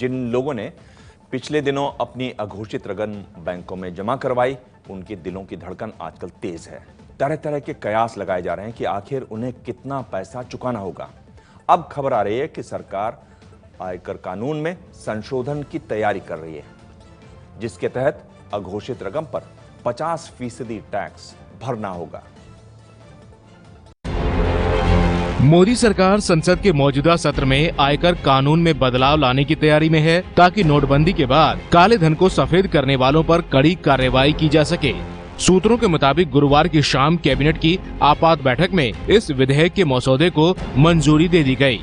जिन लोगों ने पिछले दिनों अपनी अघोषित रकम बैंकों में जमा करवाई, उनके दिलों की धड़कन आजकल तेज है। तरह तरह के कयास लगाए जा रहे हैं कि आखिर उन्हें कितना पैसा चुकाना होगा। अब खबर आ रही है कि सरकार आयकर कानून में संशोधन की तैयारी कर रही है, जिसके तहत अघोषित रकम पर 50% टैक्स भरना होगा। मोदी सरकार संसद के मौजूदा सत्र में आयकर कानून में बदलाव लाने की तैयारी में है, ताकि नोटबंदी के बाद काले धन को सफेद करने वालों पर कड़ी कार्रवाई की जा सके। सूत्रों के मुताबिक गुरुवार की शाम कैबिनेट की आपात बैठक में इस विधेयक के मसौदे को मंजूरी दे दी गई।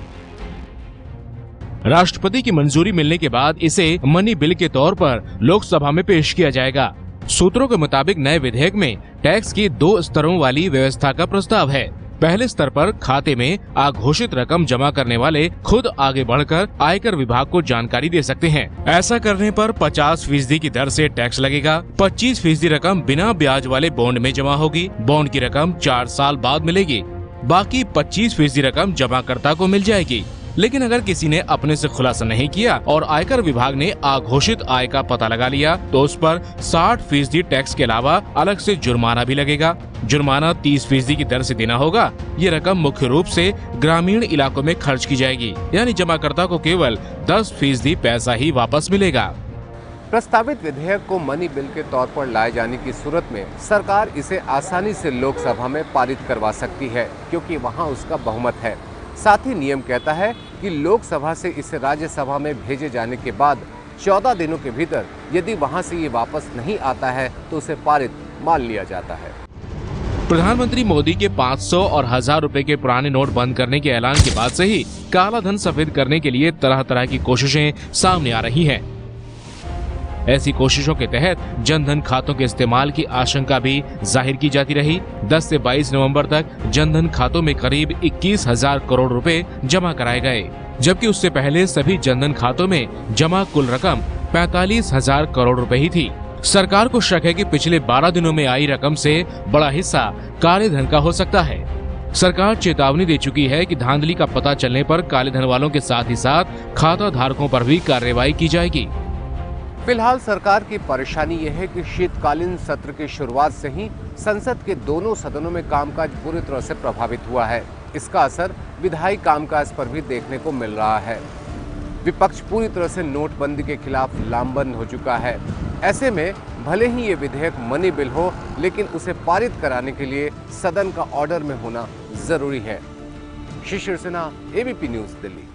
राष्ट्रपति की मंजूरी मिलने के बाद इसे मनी बिल के तौर पर लोकसभा में पेश किया जाएगा। सूत्रों के मुताबिक नए विधेयक में टैक्स की 2 स्तरों वाली व्यवस्था का प्रस्ताव है। पहले स्तर पर खाते में अघोषित रकम जमा करने वाले खुद आगे बढ़कर आयकर विभाग को जानकारी दे सकते हैं। ऐसा करने पर 50% की दर से टैक्स लगेगा। 25% रकम बिना ब्याज वाले बॉन्ड में जमा होगी। बॉन्ड की रकम 4 साल बाद मिलेगी। बाकी 25% रकम जमाकर्ता को मिल जाएगी। लेकिन अगर किसी ने अपने से खुलासा नहीं किया और आयकर विभाग ने अघोषित आय का पता लगा लिया, तो उस पर 60% टैक्स के अलावा अलग से जुर्माना भी लगेगा। जुर्माना 30% की दर से देना होगा। ये रकम मुख्य रूप से ग्रामीण इलाकों में खर्च की जाएगी, यानी जमाकर्ता को केवल 10% पैसा ही वापस मिलेगा। प्रस्तावित विधेयक को मनी बिल के तौर पर लाए जाने की सूरत में सरकार इसे आसानी से लोकसभा में पारित करवा सकती है, क्योंकि वहां उसका बहुमत है। साथ ही नियम कहता है कि लोकसभा से इसे राज्यसभा में भेजे जाने के बाद 14 दिनों के भीतर यदि वहां से ये वापस नहीं आता है तो उसे पारित मान लिया जाता है। प्रधानमंत्री मोदी के 500 और 1000 रुपए के पुराने नोट बंद करने के ऐलान के बाद से ही काला धन सफेद करने के लिए तरह तरह की कोशिशें सामने आ रही हैं। ऐसी कोशिशों के तहत जनधन खातों के इस्तेमाल की आशंका भी जाहिर की जाती रही। 10 से 22 नवंबर तक जनधन खातों में करीब 21,000 करोड़ रुपए जमा कराए गए, जबकि उससे पहले सभी जनधन खातों में जमा कुल रकम 45,000 करोड़ रुपए ही थी। सरकार को शक है कि पिछले 12 दिनों में आई रकम से बड़ा हिस्सा काले धन का हो सकता है। सरकार चेतावनी दे चुकी है कि धांधली का पता चलने पर काले धन वालों के साथ ही साथ खाता धारकों पर भी कार्रवाई की जाएगी। फिलहाल सरकार की परेशानी यह है कि शीतकालीन सत्र की शुरुआत से ही संसद के दोनों सदनों में कामकाज पूरी तरह से प्रभावित हुआ है। इसका असर विधायी कामकाज पर भी देखने को मिल रहा है। विपक्ष पूरी तरह से नोटबंदी के खिलाफ लामबंद हो चुका है। ऐसे में भले ही ये विधेयक मनी बिल हो, लेकिन उसे पारित कराने के लिए सदन का ऑर्डर में होना जरूरी है। Shishir Sinha, ABP news, Delhi.